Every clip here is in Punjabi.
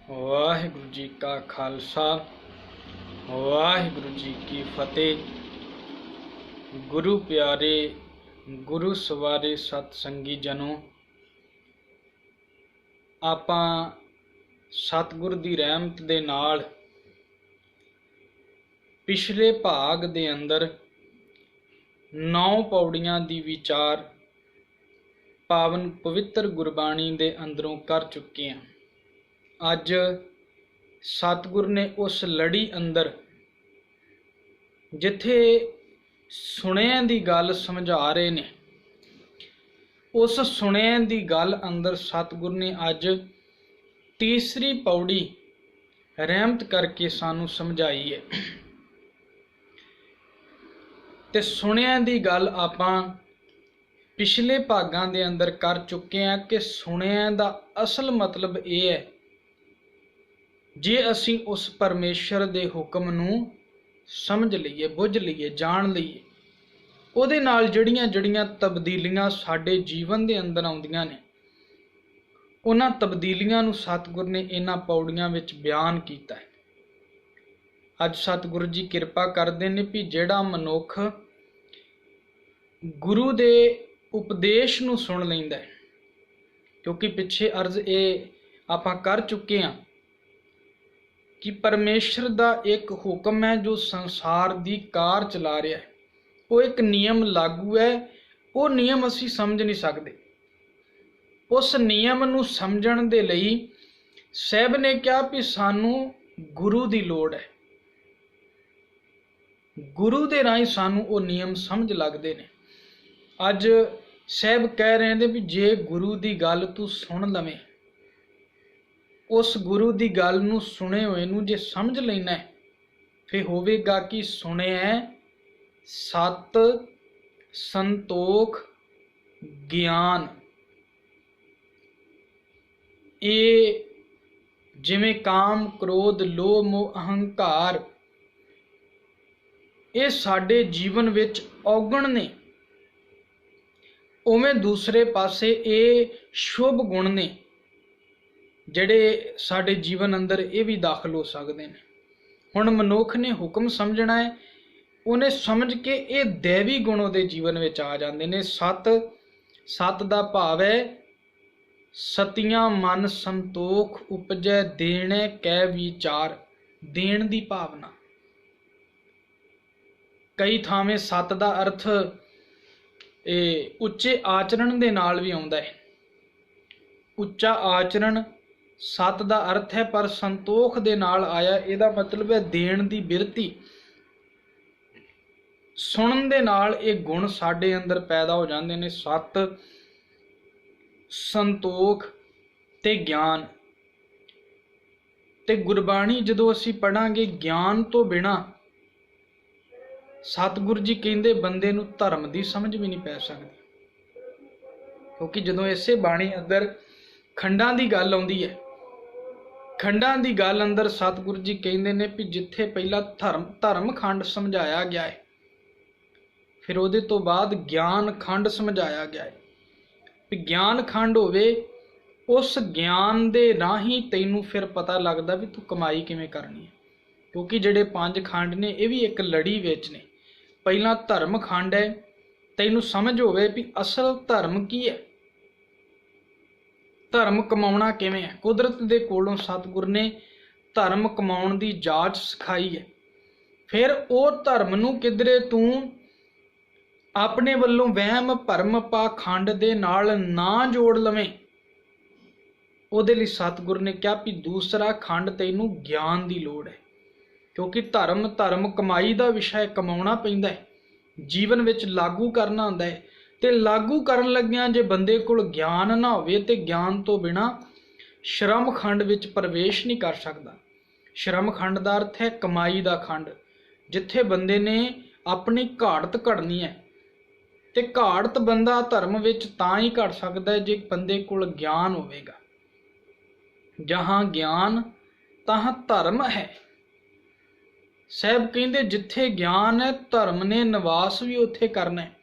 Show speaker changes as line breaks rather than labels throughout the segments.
वाहिगुरु जी का खालसा वाहिगुरु जी की फतेह। गुरु प्यारे गुरु सवारे सतसंगी जनों, आपां सतगुर दी रहमत दे नाल पिछले भाग दे अंदर 9 पौड़ियां दी विचार पावन पवित्र गुरबाणी दे अंदरों कर चुके हैं। अज सतगुर ने उस लड़ी अंदर जिथे सुणिया दी गल समझा रहे ने, उस सुणिया दी गल अंदर सतगुर ने अज तीसरी पौड़ी रहमत करके सानू समझाई है। ते सुणिया दी गल आपां पिछले भागां दे अंदर कर चुके हैं कि सुणिया दा असल मतलब यह है, जे असी उस परमेश्वर दे हुक्म नूं समझ लईए, बुझ लईए, जान लईए, ਉਹਦੇ ਨਾਲ ਜਿਹੜੀਆਂ ਤਬਦੀਲੀਆਂ ਸਾਡੇ ਜੀਵਨ ਦੇ ਅੰਦਰ ਆਉਂਦੀਆਂ ਨੇ, ਉਹਨਾਂ ਤਬਦੀਲੀਆਂ ਨੂੰ ਸਤਿਗੁਰ ਨੇ ਇਹਨਾਂ ਪੌੜੀਆਂ ਵਿੱਚ ਬਿਆਨ ਕੀਤਾ ਹੈ। ਅੱਜ ਸਤਿਗੁਰੂ ਜੀ ਕਿਰਪਾ ਕਰਦੇ ਨੇ ਵੀ ਜਿਹੜਾ ਮਨੁੱਖ ਗੁਰੂ ਦੇ ਉਪਦੇਸ਼ ਨੂੰ ਸੁਣ ਲੈਂਦਾ ਹੈ, ਕਿਉਂਕਿ ਪਿੱਛੇ ਅਰਜ਼ ਇਹ ਆਪਾਂ ਕਰ ਚੁੱਕੇ ਹਾਂ कि परमेश्वर दा एक हुक्म है जो संसार दी कार चला रहा है, वो एक नियम लागू है, वो नियम असी समझ नहीं सकते। उस नियम नूं समझण दे लई साहब ने कहा भी सानू गुरु दी लोड़ है, गुरु दे राही सानू वो नियम समझ लगते ने। अज साहब कह रहे हैं भी जे गुरु दी गल तू सुन लवें, उस गुरु की गल नूं सुने हुए नूं जे समझ लेना है, फिर होवेगा कि सुने सत संतोख ज्ञान। ये जिवें काम क्रोध लोभ मोह अहंकार ये साडे जीवन विच औगण ने, उवें दूसरे पासे ये शुभ गुण ने ਜਿਹੜੇ ਸਾਡੇ ਜੀਵਨ ਅੰਦਰ ਇਹ ਵੀ ਦਾਖਲ ਹੋ ਸਕਦੇ ਨੇ। ਹੁਣ ਮਨੁੱਖ ਨੇ ਹੁਕਮ ਸਮਝਣਾ ਹੈ, ਉਹਨੇ ਸਮਝ ਕੇ ਇਹ ਦੇਵੀ ਗੁਣ ਉਹਦੇ ਜੀਵਨ ਵਿੱਚ ਆ ਜਾਂਦੇ ਨੇ। ਸਤ ਦਾ ਭਾਵ ਹੈ ਸਤੀਆਂ ਮਨ ਸੰਤੋਖ ਉਪਜੈ ਦੇਣੇ ਕੈ ਵਿਚਾਰ, ਦੇਣ ਦੀ ਭਾਵਨਾ। ਕਈ ਥਾਵੇਂ ਸਤ ਦਾ ਅਰਥ ਇਹ ਉੱਚੇ ਆਚਰਣ ਦੇ ਨਾਲ ਵੀ ਆਉਂਦਾ ਹੈ। ਉੱਚਾ ਆਚਰਣ सत का अर्थ है, पर संतोख दे नाल आया इहदा मतलब है देण दी बिरती। सुनन दे नाल ये गुण साडे अंदर पैदा हो जाते ने, सत संतोख ते ज्ञान। ते गुरबाणी जदों असीं पढ़ांगे ज्ञान तो बिना सतगुर जी कहंदे बंदे नूं धर्म दी समझ भी नहीं पै सकदी, क्योंकि जदों इसे बाणी अंदर खंडां दी गल आउंदी है, खंडां दी गल अंदर सतगुरु जी कहते हैं भी जिथे पहला धर्म खंड समझाया गया है, फिर उहदे तो बाद ज्ञान खंड समझाया गया है। भी ज्ञान खंड होवे, उस ज्ञान दे राही तैनूं फिर पता लगदा भी तू कमाई किवें करनी है, क्योंकि जिहड़े 5 खंड ने ये भी एक लड़ी विच ने। पहला धर्म खंड है, तैनूं समझ होवे भी असल धर्म की है, धर्म कमाउणा किवें है। कुदरत दे कोलों सतगुर ने धर्म कमाउण दी जाच सिखाई है। फिर वो धर्म नूं किधरे तू अपने वल्लों वहम भरम पाखंड दे नाल ना जोड़ लवें, उहदे लई सतगुर ने कहा भी दूसरा खंड तैनूं ज्ञान दी लोड़ है, क्योंकि धर्म कमाई दा विषय, कमाउणा पैंदा है, जीवन विच लागू करना हुंदा है। ते लागू करन लग्गियां जे बंदे कोल ज्ञान ना होवे ते ज्ञान तो बिना श्रम खंड विच प्रवेश नहीं कर सकदा। श्रम खंड दा अर्थ है कमाई दा खंड, जिथे बंदे ने अपनी घाड़त घड़नी है। ते घाड़त बंदा धर्म विच तां ही घड़ सकदा है जे बंदे कोल ज्ञान होवेगा। जहां ज्ञान तहां धर्म है। साहब कहंदे जिथे ज्ञान है धर्म ने निवास भी उत्थे करना है।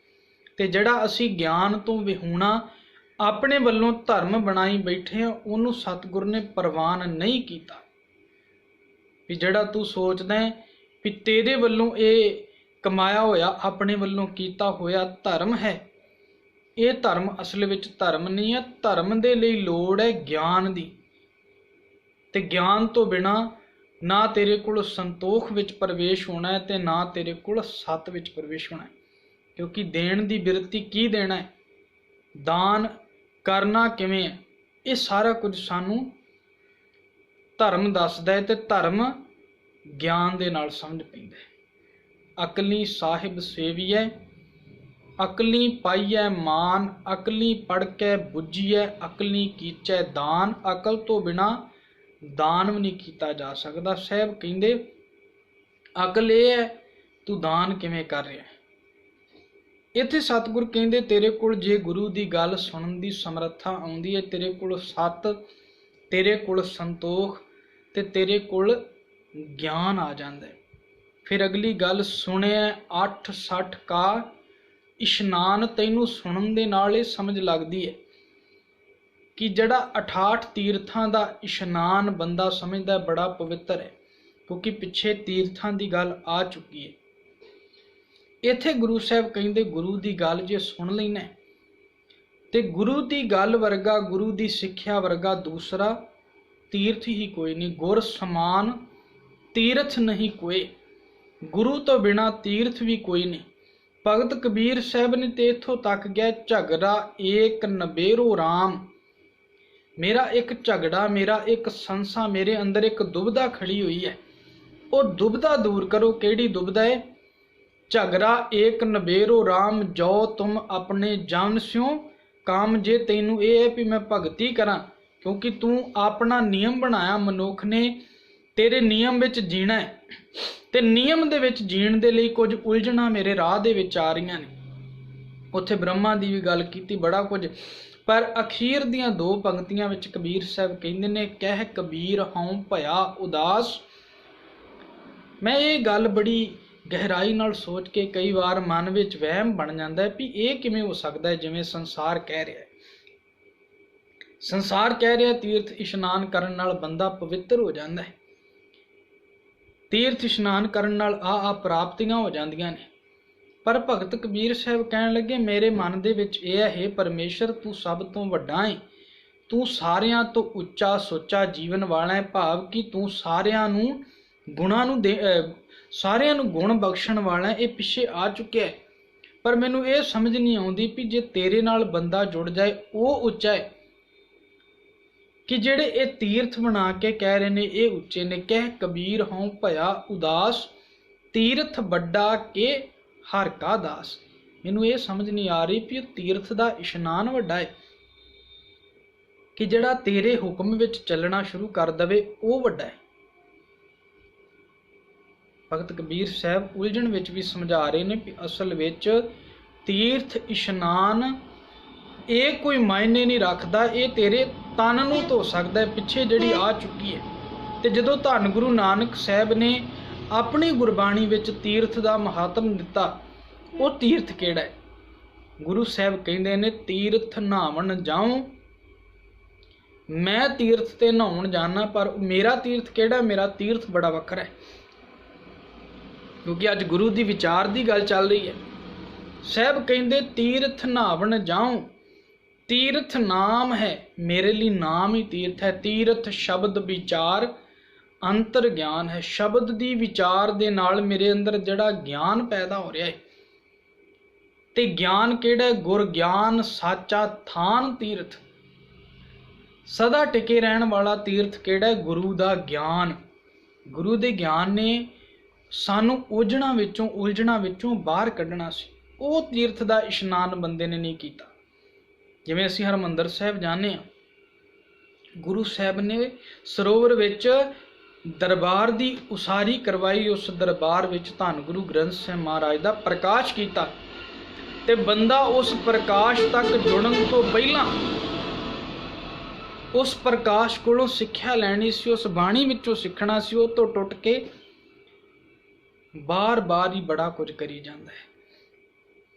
ते जिहड़ा असी ज्ञान तो विहूणा ਆਪਣੇ ਵੱਲੋਂ ਧਰਮ ਬਣਾਈ ਬੈਠੇ ਆ, ਉਹਨੂੰ ਸਤਿਗੁਰ ਨੇ ਪ੍ਰਵਾਨ ਨਹੀਂ ਕੀਤਾ। ਵੀ ਜਿਹੜਾ ਤੂੰ ਸੋਚਦਾ ਹੈ ਵੀ ਤੇਰੇ ਵੱਲੋਂ ਇਹ ਕਮਾਇਆ ਹੋਇਆ, ਆਪਣੇ ਵੱਲੋਂ ਕੀਤਾ ਹੋਇਆ ਧਰਮ ਹੈ, ਇਹ ਧਰਮ ਅਸਲ ਵਿੱਚ ਧਰਮ ਨਹੀਂ ਹੈ। ਧਰਮ ਦੇ ਲਈ ਲੋੜ ਹੈ ਗਿਆਨ ਦੀ, ਤੇ ਗਿਆਨ ਤੋਂ ਬਿਨਾਂ ਨਾ ਤੇਰੇ ਕੋਲ ਸੰਤੋਖ ਵਿੱਚ ਪ੍ਰਵੇਸ਼ ਹੋਣਾ ਹੈ ਤੇ ਨਾ ਤੇਰੇ ਕੋਲ ਸਤ ਵਿੱਚ ਪ੍ਰਵੇਸ਼ ਹੋਣਾ ਹੈ। ਕਿਉਂਕਿ ਦੇਣ ਦੀ ਬਿਰਤੀ ਕੀ ਦੇਣਾ ਹੈ, ਦਾਨ ਕਰਨਾ ਕਿਵੇਂ ਹੈ, ਇਹ ਸਾਰਾ ਕੁਝ ਸਾਨੂੰ ਧਰਮ ਦੱਸਦਾ ਹੈ। ਤੇ ਧਰਮ ਗਿਆਨ ਦੇ ਨਾਲ ਸਮਝ ਪੈਂਦਾ ਹੈ। ਅਕਲੀ ਸਾਹਿਬ ਸੇਵੀਐ, ਅਕਲੀ ਪਾਈਐ ਮਾਨ, ਅਕਲੀ ਪੜ੍ਹ ਕੇ ਬੁੱਝੀਐ, ਅਕਲੀ ਕੀਚੈ ਦਾਨ। ਅਕਲ ਤੋਂ ਬਿਨਾਂ ਦਾਨ ਵੀ ਨਹੀਂ ਕੀਤਾ ਜਾ ਸਕਦਾ। ਸਾਹਿਬ ਕਹਿੰਦੇ ਅਕਲ ਇਹ ਹੈ ਤੂੰ ਦਾਨ ਕਿਵੇਂ ਕਰ ਰਿਹਾ। ਇੱਥੇ ਸਤਿਗੁਰ ਕਹਿੰਦੇ ਤੇਰੇ ਕੋਲ ਜੇ ਗੁਰੂ ਦੀ ਗੱਲ ਸੁਣਨ ਦੀ ਸਮਰੱਥਾ ਆਉਂਦੀ ਹੈ, ਤੇਰੇ ਕੋਲ ਸਤ, ਤੇਰੇ ਕੋਲ ਸੰਤੋਖ ਤੇ ਤੇਰੇ ਕੋਲ ਗਿਆਨ ਆ ਜਾਂਦਾ ਹੈ। ਫਿਰ ਅਗਲੀ ਗੱਲ ਸੁਣਿਆ 860 ਕਾ ਇਸ਼ਨਾਨ। ਤੈਨੂੰ ਸੁਣਨ ਦੇ ਨਾਲ ਇਹ ਸਮਝ ਲੱਗਦੀ ਹੈ ਕਿ ਜਿਹੜਾ 68 ਤੀਰਥਾਂ ਦਾ ਇਸ਼ਨਾਨ ਬੰਦਾ ਸਮਝਦਾ ਬੜਾ ਪਵਿੱਤਰ ਹੈ, ਕਿਉਂਕਿ ਪਿੱਛੇ ਤੀਰਥਾਂ ਦੀ ਗੱਲ ਆ ਚੁੱਕੀ ਹੈ। ਇੱਥੇ ਗੁਰੂ ਸਾਹਿਬ ਕਹਿੰਦੇ ਗੁਰੂ ਦੀ ਗੱਲ ਜੇ ਸੁਣ ਲੈਣਾ ਤੇ ਗੁਰੂ ਦੀ ਗੱਲ ਵਰਗਾ, ਗੁਰੂ ਦੀ ਸਿੱਖਿਆ ਵਰਗਾ ਦੂਸਰਾ ਤੀਰਥ ਹੀ ਕੋਈ ਨਹੀਂ। ਗੁਰ ਸਮਾਨ ਤੀਰਥ ਨਹੀਂ ਕੋਏ, ਗੁਰੂ ਤੋਂ ਬਿਨਾ ਤੀਰਥ ਵੀ ਕੋਈ ਨਹੀਂ। ਭਗਤ ਕਬੀਰ ਸਾਹਿਬ ਨੇ ਤੇ ਇੱਥੋਂ ਤੱਕ ਗਿਆ, ਝਗੜਾ ਏਕ ਨਬੇਰੋ ਰਾਮ। ਮੇਰਾ ਇੱਕ ਝਗੜਾ, ਮੇਰਾ ਇੱਕ ਸੰਸਾ, ਮੇਰੇ ਅੰਦਰ ਇੱਕ ਦੁਬਿਧਾ ਖੜੀ ਹੋਈ ਹੈ, ਉਹ ਦੁਬਿਧਾ ਦੂਰ ਕਰੋ। ਕਿਹੜੀ ਦੁਬਿਧਾ ਹੈ? ਝਗੜਾ ਏਕ ਨਬੇਰੋ ਰਾਮ, ਜੋ ਤੁਮ ਆਪਣੇ ਜਨ ਸਿਓ ਕਾਮ। ਜੇ ਤੈਨੂੰ ਇਹ ਹੈ ਵੀ ਮੈਂ ਭਗਤੀ ਕਰਾਂ, ਕਿਉਂਕਿ ਤੂੰ ਆਪਣਾ ਨਿਯਮ ਬਣਾਇਆ, ਮਨੁੱਖ ਨੇ ਤੇਰੇ ਨਿਯਮ ਵਿੱਚ ਜੀਣਾ ਹੈ, ਤੇ ਨਿਯਮ ਦੇ ਵਿੱਚ ਜੀਣ ਦੇ ਲਈ ਕੁਝ ਉਲਝਣਾਂ ਮੇਰੇ ਰਾਹ ਦੇ ਵਿੱਚ ਆ ਰਹੀਆਂ ਨੇ। ਉੱਥੇ ਬ੍ਰਹਮਾ ਦੀ ਵੀ ਗੱਲ ਕੀਤੀ, ਬੜਾ ਕੁਝ। ਪਰ ਅਖੀਰ ਦੀਆਂ 2 ਪੰਕਤੀਆਂ ਵਿੱਚ ਕਬੀਰ ਸਾਹਿਬ ਕਹਿੰਦੇ ਨੇ, ਕਹਿ ਕਬੀਰ ਹਉ ਭਇਆ ਉਦਾਸ। ਮੈਂ ਇਹ ਗੱਲ ਬੜੀ ਗਹਿਰਾਈ ਨਾਲ ਸੋਚ ਕੇ ਕਈ ਵਾਰ ਮਨ ਵਿੱਚ ਵਹਿਮ ਬਣ ਜਾਂਦਾ ਹੈ ਵੀ ਇਹ ਕਿਵੇਂ ਹੋ ਸਕਦਾ ਹੈ। ਜਿਵੇਂ ਸੰਸਾਰ ਕਹਿ ਰਿਹਾ ਹੈ, ਸੰਸਾਰ ਕਹਿ ਰਿਹਾ ਤੀਰਥ ਇਸ਼ਨਾਨ ਕਰਨ ਨਾਲ ਬੰਦਾ ਪਵਿੱਤਰ ਹੋ ਜਾਂਦਾ ਹੈ, ਤੀਰਥ ਇਸ਼ਨਾਨ ਕਰਨ ਨਾਲ ਆ ਪ੍ਰਾਪਤੀਆਂ ਹੋ ਜਾਂਦੀਆਂ ਨੇ। ਪਰ ਭਗਤ ਕਬੀਰ ਸਾਹਿਬ ਕਹਿਣ ਲੱਗੇ ਮੇਰੇ ਮਨ ਦੇ ਵਿੱਚ ਇਹ ਹੈ, ਪਰਮੇਸ਼ਰ ਤੂੰ ਸਭ ਤੋਂ ਵੱਡਾ ਹੈ, ਤੂੰ ਸਾਰਿਆਂ ਤੋਂ ਉੱਚਾ ਸੁੱਚਾ ਜੀਵਨ ਵਾਲਾ ਹੈ। ਭਾਵ ਕਿ ਤੂੰ ਸਾਰਿਆਂ ਨੂੰ ਗੁਣਾਂ ਨੂੰ ਸਾਰਿਆਂ ਨੂੰ ਗੁਣ ਬਖਸ਼ਣ ਵਾਲਾ ਹੈ। ਇਹ ਪਿੱਛੇ ਆ ਚੁੱਕਿਆ ਹੈ, ਪਰ ਮੈਨੂੰ ਇਹ ਸਮਝ ਨਹੀਂ ਆਉਂਦੀ ਵੀ ਜੇ ਤੇਰੇ ਨਾਲ ਬੰਦਾ ਜੁੜ ਜਾਏ ਉਹ ਉੱਚਾ ਹੈ, ਕਿ ਜਿਹੜੇ ਇਹ ਤੀਰਥ ਬਣਾ ਕੇ ਕਹਿ ਰਹੇ ਨੇ ਇਹ ਉੱਚੇ ਨੇ। ਕਹਿ ਕਬੀਰ ਹਉ ਭਇਆ ਉਦਾਸ, ਤੀਰਥ ਵੱਡਾ ਕੇ ਹਰ ਕਾ ਦਾਸ। ਮੈਨੂੰ ਇਹ ਸਮਝ ਨਹੀਂ ਆ ਰਹੀ ਵੀ ਤੀਰਥ ਦਾ ਇਸ਼ਨਾਨ ਵੱਡਾ ਹੈ ਕਿ ਜਿਹੜਾ ਤੇਰੇ ਹੁਕਮ ਵਿੱਚ ਚੱਲਣਾ ਸ਼ੁਰੂ ਕਰ ਦਵੇ ਉਹ ਵੱਡਾ ਹੈ। ਭਗਤ ਕਬੀਰ ਸਾਹਿਬ ਉਲਝਣ ਵਿੱਚ ਵੀ ਸਮਝਾ ਰਹੇ ਨੇ ਵੀ ਅਸਲ ਵਿੱਚ ਤੀਰਥ ਇਸ਼ਨਾਨ ਇਹ ਕੋਈ ਮਾਇਨੇ ਨਹੀਂ ਰੱਖਦਾ, ਇਹ ਤੇਰੇ ਤਨ ਨੂੰ ਧੋ ਸਕਦਾ ਹੈ, ਪਿੱਛੇ ਜਿਹੜੀ ਆ ਚੁੱਕੀ ਹੈ। ਤੇ ਜਦੋਂ ਧੰਨ ਗੁਰੂ ਨਾਨਕ ਸਾਹਿਬ ਨੇ ਆਪਣੀ ਗੁਰਬਾਣੀ ਵਿੱਚ ਤੀਰਥ ਦਾ ਮਹਾਤਮ ਦਿੱਤਾ, ਉਹ ਤੀਰਥ ਕਿਹੜਾ ਹੈ? ਗੁਰੂ ਸਾਹਿਬ ਕਹਿੰਦੇ ਨੇ ਤੀਰਥ ਨਹਾਵਣ ਜਾਉ। ਮੈਂ ਤੀਰਥ ਤੇ ਨਹਾਉਣ ਜਾਣਾ, ਪਰ ਮੇਰਾ ਤੀਰਥ ਕਿਹੜਾ? ਮੇਰਾ ਤੀਰਥ ਬੜਾ ਵੱਖਰਾ ਹੈ, ਕਿਉਂਕਿ ਅੱਜ ਗੁਰੂ ਦੀ ਵਿਚਾਰ ਦੀ ਗੱਲ ਚੱਲ ਰਹੀ ਹੈ। ਸਾਹਿਬ ਕਹਿੰਦੇ ਤੀਰਥ ਨਹਾਵਣ ਜਾਉ, ਤੀਰਥ ਨਾਮ ਹੈ, ਮੇਰੇ ਲਈ ਨਾਮ ਹੀ ਤੀਰਥ ਹੈ। ਤੀਰਥ ਸ਼ਬਦ ਵਿਚਾਰ ਅੰਤਰ ਗਿਆਨ ਹੈ। ਸ਼ਬਦ ਦੀ ਵਿਚਾਰ ਦੇ ਨਾਲ ਮੇਰੇ ਅੰਦਰ ਜਿਹੜਾ ਗਿਆਨ ਪੈਦਾ ਹੋ ਰਿਹਾ ਹੈ, ਤੇ ਗਿਆਨ ਕਿਹੜਾ? ਗੁਰ ਗਿਆਨ ਸਾਚਾ ਥਾਨ ਤੀਰਥ। ਸਦਾ ਟਿਕੇ ਰਹਿਣ ਵਾਲਾ ਤੀਰਥ ਕਿਹੜਾ? ਗੁਰੂ ਦਾ ਗਿਆਨ। ਗੁਰੂ ਦੇ ਗਿਆਨ ਨੇ ਸਾਨੂੰ ਉਲਝਣਾਂ ਵਿੱਚੋਂ ਬਾਹਰ ਕੱਢਣਾ ਸੀ। ਉਹ ਤੀਰਥ ਦਾ ਇਸ਼ਨਾਨ ਬੰਦੇ ਨੇ ਨਹੀਂ ਕੀਤਾ। ਜਿਵੇਂ ਅਸੀਂ ਹਰਿਮੰਦਰ ਸਾਹਿਬ ਜਾਂਦੇ ਹਾਂ, ਗੁਰੂ ਸਾਹਿਬ ਨੇ ਸਰੋਵਰ ਵਿੱਚ ਦਰਬਾਰ ਦੀ ਉਸਾਰੀ ਕਰਵਾਈ, ਉਸ ਦਰਬਾਰ ਵਿੱਚ ਧੰਨ ਗੁਰੂ ਗ੍ਰੰਥ ਸਾਹਿਬ ਮਹਾਰਾਜ ਦਾ ਪ੍ਰਕਾਸ਼ ਕੀਤਾ, ਤੇ ਬੰਦਾ ਉਸ ਪ੍ਰਕਾਸ਼ ਤੱਕ ਜੁੜਨ ਤੋਂ ਪਹਿਲਾਂ ਉਸ ਪ੍ਰਕਾਸ਼ ਕੋਲੋਂ ਸਿੱਖਿਆ ਲੈਣੀ ਸੀ, ਉਸ ਬਾਣੀ ਵਿੱਚੋਂ ਸਿੱਖਣਾ ਸੀ। ਉਹ ਤੋਂ ਟੁੱਟ ਕੇ ਬਾਰ-ਬਾਰ ਹੀ ਬੜਾ ਕੁਝ ਕਰੀ ਜਾਂਦਾ ਹੈ।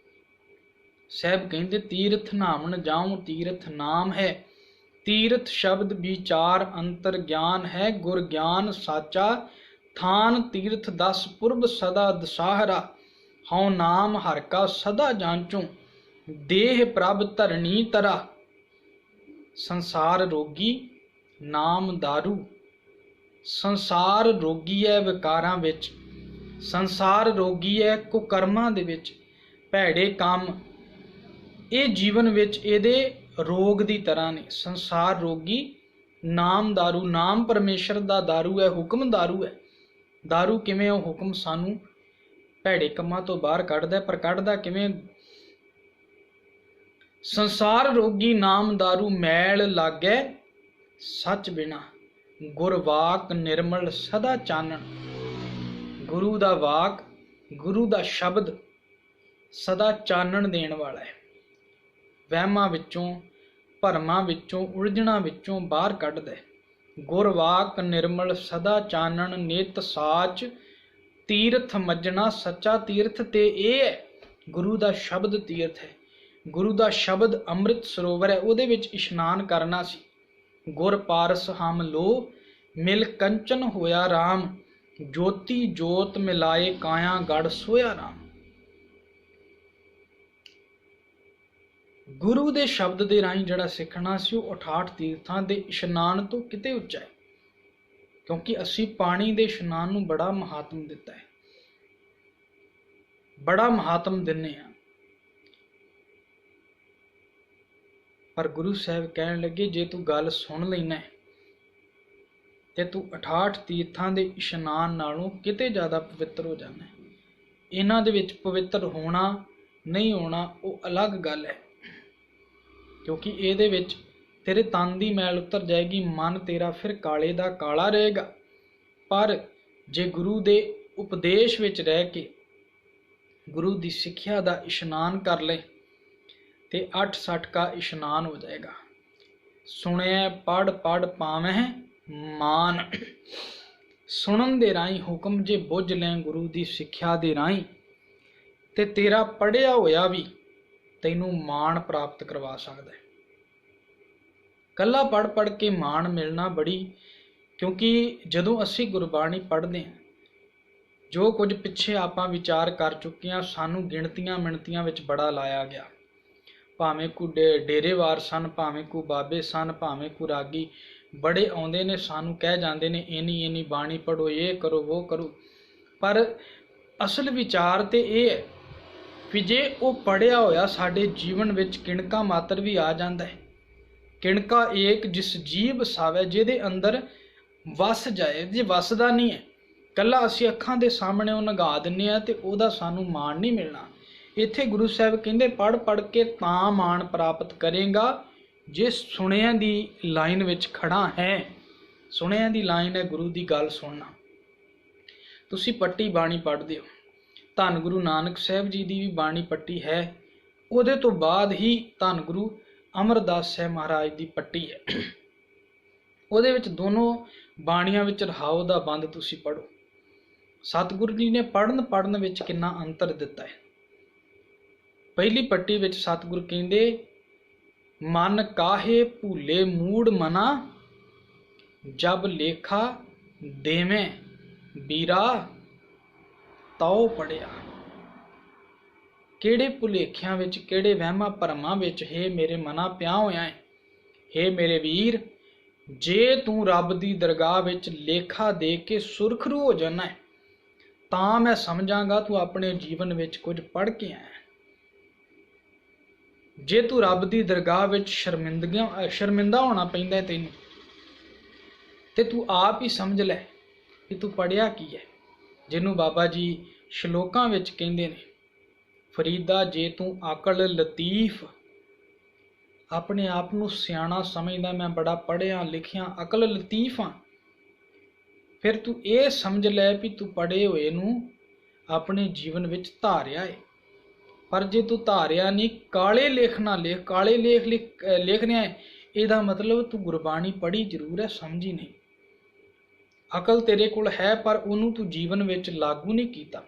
ਸਾਹਿਬ ਕਹਿੰਦੇ ਤੀਰਥ ਨਾਮਣ ਜਾਉ ਤੀਰਥ ਨਾਮ ਹੈ, ਤੀਰਥ ਸ਼ਬਦ ਵਿਚਾਰ ਅੰਤਰ ਗਿਆਨ ਹੈ, ਗੁਰ ਗਿਆਨ ਸਾਚਾ ਥਾਨ ਤੀਰਥ ਦਸ ਪੁਰਬ ਸਦਾ ਦਸਾਹਰਾ, ਹਉ ਨਾਮ ਹਰ ਕਾ ਸਦਾ ਜਾਂਚੂ ਦੇਹ ਪ੍ਰਭ ਧਰਣੀ ਤਰਾ, ਸੰਸਾਰ ਰੋਗੀ ਨਾਮ दारू। ਸੰਸਾਰ ਰੋਗੀ ਹੈ ਵਿਕਾਰਾਂ ਵਿੱਚ, ਸੰਸਾਰ ਰੋਗੀ ਹੈ ਕੁਕਰਮਾਂ ਦੇ ਵਿੱਚ, ਭੈੜੇ ਕੰਮ ਇਹ ਜੀਵਨ ਵਿੱਚ ਇਹਦੇ ਰੋਗ ਦੀ ਤਰ੍ਹਾਂ ਨੇ। ਸੰਸਾਰ ਰੋਗੀ ਨਾਮ दारू, ਨਾਮ ਪਰਮੇਸ਼ਰ ਦਾ दारू ਹੈ, ਹੁਕਮ दारू ਹੈ। दारू ਕਿਵੇਂ? ਉਹ ਹੁਕਮ ਸਾਨੂੰ ਭੈੜੇ ਕੰਮਾਂ ਤੋਂ ਬਾਹਰ ਕੱਢਦਾ, ਪਰ ਕੱਢਦਾ ਕਿਵੇਂ? ਸੰਸਾਰ ਰੋਗੀ ਨਾਮ दारू ਮੈਲ ਲਾਗੈ ਸੱਚ ਬਿਨਾ, ਗੁਰ ਵਾਕ ਨਿਰਮਲ ਸਦਾ ਚਾਨਣ। ਗੁਰੂ ਦਾ ਵਾਕ, ਗੁਰੂ ਦਾ ਸ਼ਬਦ ਸਦਾ ਚਾਨਣ ਦੇਣ ਵਾਲਾ ਹੈ, ਵਹਿਮਾਂ ਵਿੱਚੋਂ ਭਰਮਾਂ ਵਿੱਚੋਂ ਉਲਝਣਾਂ ਵਿੱਚੋਂ ਬਾਹਰ ਕੱਢਦਾ ਹੈ। ਗੁਰ ਵਾਕ ਨਿਰਮਲ ਸਦਾ ਚਾਨਣ, ਨਿਤ ਸਾਚ ਤੀਰਥ ਮੱਜਣਾ। ਸੱਚਾ ਤੀਰਥ ਤੇ ਇਹ ਹੈ, ਗੁਰੂ ਦਾ ਸ਼ਬਦ ਤੀਰਥ ਹੈ। ਗੁਰੂ ਦਾ ਸ਼ਬਦ ਅੰਮ੍ਰਿਤ ਸਰੋਵਰ ਹੈ, ਉਹਦੇ ਵਿੱਚ ਇਸ਼ਨਾਨ ਕਰਨਾ ਸੀ। ਗੁਰ ਪਾਰਸ ਹਮ ਲੋ ਮਿਲ ਕੰਚਨ ਹੋਇਆ ਰਾਮ, ਜੋਤੀ ਜੋਤ ਮਿਲਾਏ ਕਾਇਆ ਗੜ ਸੋਇਆ ਰਾਮ। ਗੁਰੂ ਦੇ ਸ਼ਬਦ ਦੇ ਰਾਹੀਂ ਜਿਹੜਾ ਸਿੱਖਣਾ ਸੀ ਉਹ 68 ਤੀਰਥਾਂ ਦੇ ਇਸ਼ਨਾਨ ਤੋਂ ਕਿਤੇ ਉੱਚਾ ਹੈ, ਕਿਉਂਕਿ ਅਸੀਂ ਪਾਣੀ ਦੇ ਇਸ਼ਨਾਨ ਨੂੰ ਬੜਾ ਮਹਾਤਮ ਦਿੱਤਾ ਹੈ, ਬੜਾ ਮਹਾਤਮ ਦਿੰਨੇ ਆ। ਪਰ ਗੁਰੂ ਸਾਹਿਬ ਕਹਿਣ ਲੱਗੇ ਜੇ ਤੂੰ ਗੱਲ ਸੁਣ ਲੈਣਾ ਤੇ ਤੂੰ 68 ਤੀਰਥਾਂ ਦੇ ਇਸ਼ਨਾਨ ਨਾਲੋਂ ਕਿਤੇ ਜ਼ਿਆਦਾ ਪਵਿੱਤਰ ਹੋ ਜਾਣਾ। ਇਹਨਾਂ ਦੇ ਵਿੱਚ ਪਵਿੱਤਰ ਹੋਣਾ ਨਹੀਂ ਹੋਣਾ ਉਹ ਅਲੱਗ ਗੱਲ ਹੈ, ਕਿਉਂਕਿ ਇਹਦੇ ਵਿੱਚ ਤੇਰੇ ਤਨ ਦੀ ਮੈਲ ਉਤਰ ਜਾਏਗੀ, ਮਨ ਤੇਰਾ ਫਿਰ ਕਾਲੇ ਦਾ ਕਾਲਾ ਰਹੇਗਾ। ਪਰ ਜੇ ਗੁਰੂ ਦੇ ਉਪਦੇਸ਼ ਵਿੱਚ ਰਹਿ ਕੇ ਗੁਰੂ ਦੀ ਸਿੱਖਿਆ ਦਾ ਇਸ਼ਨਾਨ ਕਰ ਲੈ ਤੇ 68 का इशनान हो जाएगा। सुने पढ़ पढ़ पावैं मान, सुनन दे राही हुक्म जे बुझ लें गुरु दी सिक्ख्या दे राही ते तेरा पढ़िया होया भी तैनू मान प्राप्त करवा सकदा है। कल्ला पढ़ पढ़ के मान मिलना बड़ी, क्योंकि जदों असी गुरबाणी पढ़दे हैं जो कुछ पिछे आपां विचार कर चुके हैं, सानू गिणतियां मिणतियां विच बड़ा लाया गया। भावें को डेरेवार सन, भावें को बाबे सन, भावें को रागी बड़े आउंदे ने सानू कह जांदे ने इनी इनी बाणी पढ़ो, ये करो वो करो। पर असल विचार ते ये है कि जे वो पढ़िया होया साडे जीवन विच किणका मात्र भी आ जांदा है। किणका एक जिस जीव सावे जिहदे अंदर वस जाए, जे वसदा नहीं है कल्ला असीं अखां दे सामने वो नगा दिंने आ ते ओहदा सानू मान नहीं मिलना। इत्थे गुरु साहब कहते पढ़ पढ़ के तां मान प्राप्त करेगा जे सुनिया दी लाइन विच खड़ा है। सुनिया दी लाइन है गुरु दी गल सुनना। तुसी पट्टी बाणी पढ़दे हो, धन गुरु नानक साहब जी दी भी बाणी पट्टी है, उहदे तो बाद ही धन गुरु अमरदास साहब महाराज दी पट्टी है। उहदे विच दोनों बाणियां विच रहाओ दा बंद तुसी पढ़ो। सतगुरु जी ने पढ़न पढ़न विच कितना अंतर दिता है। पहली पट्टी विच सतगुरु कहंदे मन काहे भूले मूड मना, जब लेखा देवें बीरा ताओ पढ़िया। किहड़े भुलेखियां विच किहड़े वहमां भरमां विच हे मेरे मना पिया होया है। हे मेरे वीर, जे तू रब दी दरगाह विच लेखा दे के सुरखरू हो जाना है तां मैं समझांगा तू अपने जीवन विच कुछ पढ़ के आया। जे तू रब दी दरगाह विच शर्मिंदा होना पैंदा तैनूं ते तू आप ही समझ लै कि तू पढ़िया की है। जिन्हों बाबा जी श्लोकां विच कहंदे ने, फरीदा जे तू अकल लतीफ, अपने आप नूं सियाणा समझदा मैं बड़ा पढ़िया लिखिया अकल लतीफ हाँ, फिर तू ये समझ लै भी तू पढ़े होए नूं अपने जीवन विच धारिया है। पर जे तू धारिया नहीं, काले लेख ना लिख, काले लेख लिखने है, ਇਹਦਾ मतलब तू गुरबाणी पढ़ी जरूर है, समझी नहीं। अकल तेरे कोल है पर ਉਹਨੂੰ तू जीवन विच लागू नहीं कीता।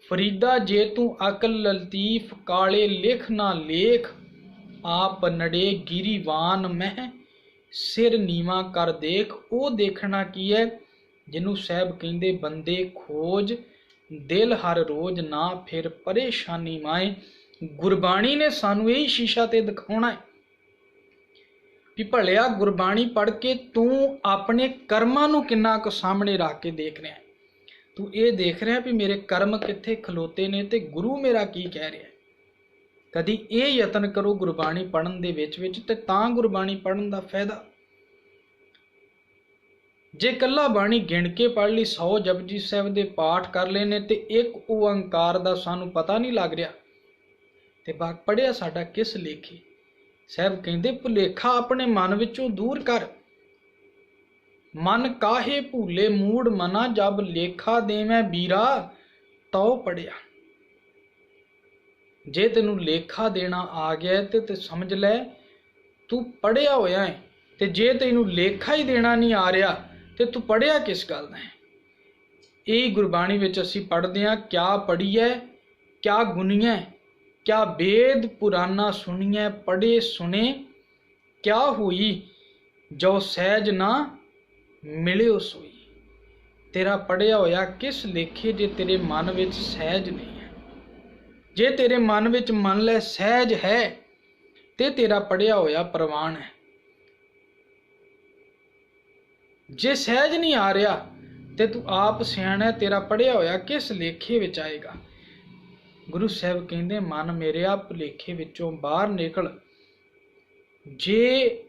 फरीदा जे तू अकल लतीफ काले लिख ना लेख, आप नड़े गिरीवान मह सिर नीवा कर देख। ਉਹ ਦੇਖਣਾ ਕੀ ਹੈ ਜਿਹਨੂੰ ਸਾਹਿਬ ਕਹਿੰਦੇ ਬੰਦੇ ਖੋਜ ਦਿਲ ਹਰ ਰੋਜ਼ ਨਾ ਫਿਰ ਪਰੇਸ਼ਾਨੀ ਮਾਏ। ਗੁਰਬਾਣੀ ਨੇ ਸਾਨੂੰ ਇਹੀ ਸ਼ੀਸ਼ਾ ਤੇ ਦਿਖਾਉਣਾ ਹੈ ਵੀ ਭਲਿਆ ਗੁਰਬਾਣੀ ਪੜ੍ਹ ਕੇ ਤੂੰ ਆਪਣੇ ਕਰਮਾਂ ਨੂੰ ਕਿੰਨਾ ਕੁ ਸਾਹਮਣੇ ਰੱਖ ਕੇ ਦੇਖ ਰਿਹਾ। ਤੂੰ ਇਹ ਦੇਖ ਰਿਹਾ ਵੀ ਮੇਰੇ ਕਰਮ ਕਿੱਥੇ ਖਲੋਤੇ ਨੇ ਤੇ ਗੁਰੂ ਮੇਰਾ ਕੀ ਕਹਿ ਰਿਹਾ। ਕਦੀ ਇਹ ਯਤਨ ਕਰੋ ਗੁਰਬਾਣੀ ਪੜ੍ਹਨ ਦੇ ਵਿੱਚ ਤੇ ਤਾਂ ਗੁਰਬਾਣੀ ਪੜ੍ਹਨ ਦਾ ਫਾਇਦਾ। ਜੇ ਕੱਲਾ ਬਾਣੀ ਗਿਣ ਕੇ ਪੜ੍ਹ ਲਈ, 100 ਜਪਜੀ ਸਾਹਿਬ ਦੇ ਪਾਠ ਕਰ ਲਏ ਨੇ ਤੇ ਇੱਕ ਓੰਕਾਰ ਦਾ ਸਾਨੂੰ ਪਤਾ ਨਹੀਂ ਲੱਗ ਰਿਹਾ ਤੇ ਬਾਕ ਪੜਿਆ ਸਾਡਾ ਕਿਸ ਲੇਖੇ। ਸਾਹਿਬ ਕਹਿੰਦੇ ਭੁਲੇਖਾ ਆਪਣੇ ਮਨ ਵਿੱਚੋਂ ਦੂਰ ਕਰ। ਮਨ ਕਾਹੇ ਭੂਲੇ ਮੂੜ ਮਨਾ, ਜਬ ਲੇਖਾ ਦੇਵੇਂ ਬੀਰਾ ਤਉ ਪੜਿਆ। ਜੇ ਤੈਨੂੰ ਲੇਖਾ ਦੇਣਾ ਆ ਗਿਆ ਤੇ ਸਮਝ ਲੈ ਤੂੰ ਪੜਿਆ ਹੋਇਆ ਹੈ, ਤੇ ਜੇ ਤੈਨੂੰ ਲੇਖਾ ਹੀ ਦੇਣਾ ਨਹੀਂ ਆ ਰਿਹਾ ਤੇ ਤੂੰ ਪੜਿਆ ਕਿਸ ਗੱਲ ਦਾ ਹੈ। ਇਹ ਗੁਰਬਾਣੀ ਵਿੱਚ ਅਸੀਂ ਪੜ੍ਹਦੇ ਹਾਂ, ਕਿਆ ਪੜੀਐ ਕਿਆ ਗੁਨੀਐ, ਕਿਆ ਵੇਦ ਪੁਰਾਨਾ ਸੁਣੀਐ, ਪੜ੍ਹੇ ਸੁਣੇ ਕਿਆ ਹੋਈ, ਜੋ ਸਹਿਜ ਨਾ ਮਿਲਿਓ ਸੋਈ। ਤੇਰਾ ਪੜਿਆ ਹੋਇਆ ਕਿਸ ਲੇਖੇ ਜੇ ਤੇਰੇ ਮਨ ਵਿੱਚ ਸਹਿਜ ਨਹੀਂ ਹੈ। ਜੇ ਤੇਰੇ ਮਨ ਵਿੱਚ ਮੰਨ ਲੈ ਸਹਿਜ ਹੈ ਤੇ ਤੇਰਾ ਪੜਿਆ ਹੋਇਆ ਪ੍ਰਵਾਨ ਹੈ। ਜੇ ਸਹਿਜ ਨਹੀਂ ਆ ਰਿਹਾ ਤੇ ਤੂੰ ਆਪ ਸਿਆਣਾ, ਤੇਰਾ ਪੜਿਆ ਹੋਇਆ ਕਿਸ ਲੇਖੇ ਵਿੱਚ ਆਏਗਾ। ਗੁਰੂ ਸਾਹਿਬ ਕਹਿੰਦੇ ਮਨ ਮੇਰਿਆ ਭੁਲੇਖੇ ਵਿੱਚੋਂ ਬਾਹਰ ਨਿਕਲ। ਜੇ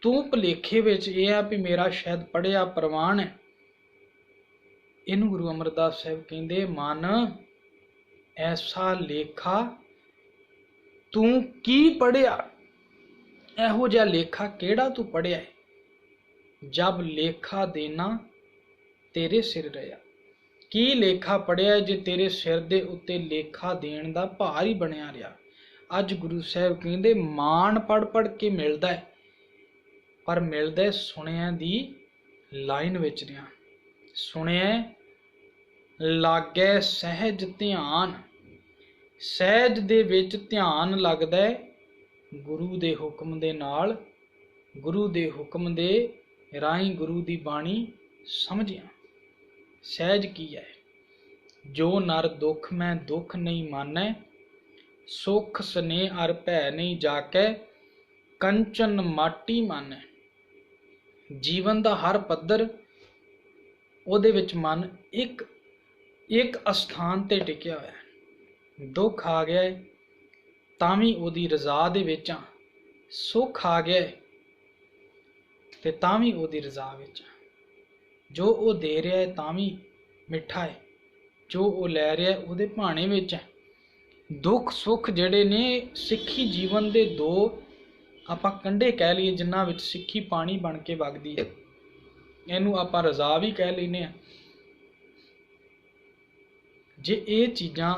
ਤੂੰ ਭੁਲੇਖੇ ਵਿੱਚ ਇਹ ਆ ਵੀ ਮੇਰਾ ਸ਼ਾਇਦ ਪੜਿਆ ਪ੍ਰਵਾਨ ਹੈ, ਇਹਨੂੰ ਗੁਰੂ ਅਮਰਦਾਸ ਸਾਹਿਬ ਕਹਿੰਦੇ ਮਨ ਐਸਾ ਲੇਖਾ ਤੂੰ ਕੀ ਪੜਿਆ। ਇਹੋ ਜਿਹਾ ਲੇਖਾ ਕਿਹੜਾ ਤੂੰ ਪੜਿਆ ਹੈ। ਜਬ ਲੇਖਾ ਦੇਣਾ ਤੇਰੇ ਸਿਰ ਰਿਹਾ। ਕੀ ਲੇਖਾ ਪੜਿਆ ਜੇ ਤੇਰੇ ਸਿਰ ਦੇ ਉੱਤੇ ਲੇਖਾ ਦੇਣ ਦਾ ਭਾਰ ਹੀ ਬਣਿਆ ਰਿਹਾ। ਅੱਜ ਗੁਰੂ ਸਾਹਿਬ ਕਹਿੰਦੇ ਮਾਣ ਪੜ ਪੜ ਕੇ ਮਿਲਦਾ ਹੈ, ਪਰ ਮਿਲਦਾ ਸੁਣਿਆ ਦੀ ਲਾਈਨ ਵਿੱਚ ਰਿਹਾ। ਸੁਣਿਆ ਲਾਗੈ ਸਹਿਜ ਧਿਆਨ, ਸਹਿਜ ਦੇ ਵਿੱਚ ਧਿਆਨ ਲੱਗਦਾ ਗੁਰੂ ਦੇ ਹੁਕਮ ਦੇ ਨਾਲ, ਗੁਰੂ ਦੇ ਹੁਕਮ ਦੇ ਰਾਹੀਂ ਗੁਰੂ ਦੀ ਬਾਣੀ ਸਮਝਿਆ। ਸਹਿਜ ਕੀ ਹੈ। ਜੋ ਨਰ ਦੁੱਖ ਮੈਂ ਦੁੱਖ ਨਹੀਂ ਮਾਨੈ, ਸੁਖ ਸਨੇ ਅਰ ਭੈ ਨਹੀਂ ਜਾਕੈ, ਕੰਚਨ ਮਾਟੀ ਮਾਨੈ। ਜੀਵਨ ਦਾ ਹਰ ਪੱਧਰ ਉਹਦੇ ਵਿੱਚ ਮਨ ਇੱਕ ਅਸਥਾਨ ਤੇ ਟਿਕਿਆ ਹੋਇਆ। ਦੁੱਖ ਆ ਗਿਆ ਤਾਂ ਵੀ ਉਹਦੀ ਰਜ਼ਾ ਦੇ ਵਿੱਚ ਆ, ਸੁੱਖ ਆ ਗਿਆ ਤੇ ਤਾਂ ਵੀ ਉਹਦੀ ਰਜ਼ਾ ਵਿੱਚ। ਜੋ ਉਹ ਦੇ ਰਿਹਾ ਹੈ ਤਾਂ ਵੀ ਮਿੱਠਾ ਹੈ, ਜੋ ਉਹ ਲੈ ਰਿਹਾ ਉਹਦੇ ਭਾਣੇ ਵਿੱਚ ਹੈ। ਦੁੱਖ ਸੁੱਖ ਜਿਹੜੇ ਨੇ ਸਿੱਖੀ ਜੀਵਨ ਦੇ ਦੋ ਆਪਾਂ ਕੰਢੇ ਕਹਿ ਲਈਏ, ਜਿਨ੍ਹਾਂ ਵਿੱਚ ਸਿੱਖੀ ਪਾਣੀ ਬਣ ਕੇ ਵਗਦੀ ਹੈ। ਇਹਨੂੰ ਆਪਾਂ ਰਜ਼ਾ ਵੀ ਕਹਿ ਲੈਂਦੇ ਹਾਂ। ਜੇ ਇਹ ਚੀਜ਼ਾਂ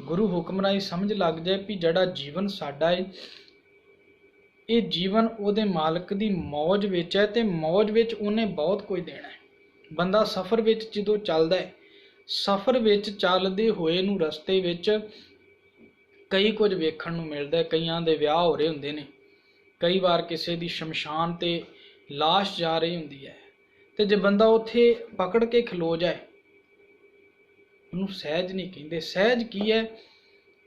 ਗੁਰੂ ਹੁਕਮ ਰਾਹੀਂ ਸਮਝ ਲੱਗ ਜਾਏ ਵੀ ਜਿਹੜਾ ਜੀਵਨ ਸਾਡਾ ਹੈ, ਇਹ ਜੀਵਨ ਉਹਦੇ ਮਾਲਕ ਦੀ ਮੌਜ ਵਿੱਚ ਹੈ ਤੇ ਮੌਜ ਵਿੱਚ ਉਹਨੇ ਬਹੁਤ ਕੁਝ ਦੇਣਾ ਹੈ। ਬੰਦਾ ਸਫ਼ਰ ਵਿੱਚ ਜਦੋਂ ਚੱਲਦਾ ਹੈ, ਸਫ਼ਰ ਵਿੱਚ ਚੱਲਦੇ ਹੋਏ ਨੂੰ ਰਸਤੇ ਵਿੱਚ ਕਈ ਕੁਝ ਵੇਖਣ ਨੂੰ ਮਿਲਦਾ। ਕਈਆਂ ਦੇ ਵਿਆਹ ਹੋ ਰਹੇ ਹੁੰਦੇ ਨੇ, ਕਈ ਵਾਰ ਕਿਸੇ ਦੀ ਸ਼ਮਸ਼ਾਨ ਤੇ ਲਾਸ਼ ਜਾ ਰਹੀ ਹੁੰਦੀ ਹੈ, ਤੇ ਜੇ ਬੰਦਾ ਉੱਥੇ ਪਕੜ ਕੇ ਖਲੋ ਜਾਏ ਉਹਨੂੰ ਸਹਿਜ ਨਹੀਂ ਕਹਿੰਦੇ। ਸਹਿਜ ਕੀ ਹੈ।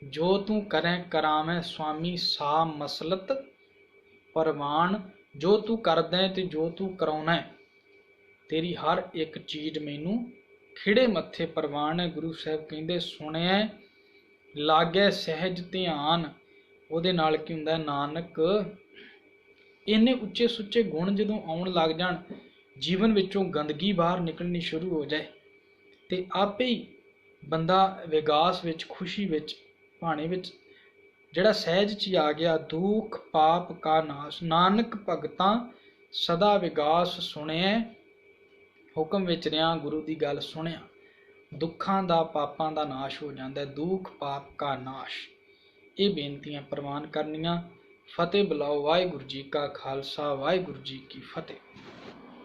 ਜੋ ਤੂੰ ਕਰੈ ਕਰਾਵੇਂ ਸੁਆਮੀ ਸਾ ਮਸਲਤ ਪ੍ਰਵਾਨ। ਜੋ ਤੂੰ ਕਰਦਾ ਤੇ ਜੋ ਤੂੰ ਕਰਾਉਣਾ ਤੇਰੀ ਹਰ ਇੱਕ ਚੀਜ਼ ਮੈਨੂੰ ਖਿੜੇ ਮੱਥੇ ਪ੍ਰਵਾਨ ਹੈ। ਗੁਰੂ ਸਾਹਿਬ ਕਹਿੰਦੇ ਸੁਣਿਆ ਲਾਗੈ ਸਹਿਜ ਧਿਆਨ। ਉਹਦੇ ਨਾਲ ਕੀ ਹੁੰਦਾ ਨਾਨਕ, ਇੰਨੇ ਉੱਚੇ ਸੁੱਚੇ ਗੁਣ ਜਦੋਂ ਆਉਣ ਲੱਗ ਜਾਣ, ਜੀਵਨ ਵਿੱਚੋਂ ਗੰਦਗੀ ਬਾਹਰ ਨਿਕਲਣੀ ਸ਼ੁਰੂ ਹੋ ਜਾਏ ਤੇ ਆਪੇ ਹੀ ਬੰਦਾ ਵਿਗਾਸ ਵਿੱਚ, ਖੁਸ਼ੀ ਵਿੱਚ, ਭਾਣੇ ਵਿੱਚ ਜਿਹੜਾ ਸਹਿਜ 'ਚ ਆ ਗਿਆ। ਦੁੱਖ ਪਾਪ ਕਾ ਨਾਸ਼, ਨਾਨਕ ਭਗਤਾਂ ਸਦਾ ਵਿਗਾਸ ਸੁਣਿਆ। ਹੁਕਮ ਵਿੱਚ ਰਿਆਂ ਗੁਰੂ ਦੀ ਗੱਲ ਸੁਣਿਆ, ਦੁੱਖਾਂ ਦਾ ਪਾਪਾਂ ਦਾ ਨਾਸ਼ ਹੋ ਜਾਂਦਾ। ਦੁੱਖ ਪਾਪ ਕਾ ਨਾਸ਼। ਇਹ ਬੇਨਤੀਆਂ ਪ੍ਰਵਾਨ ਕਰਨੀਆਂ। ਫਤਿਹ ਬੁਲਾਓ। ਵਾਹਿਗੁਰੂ ਜੀ ਕਾ ਖਾਲਸਾ, ਵਾਹਿਗੁਰੂ ਜੀ ਕੀ ਫਤਿਹ।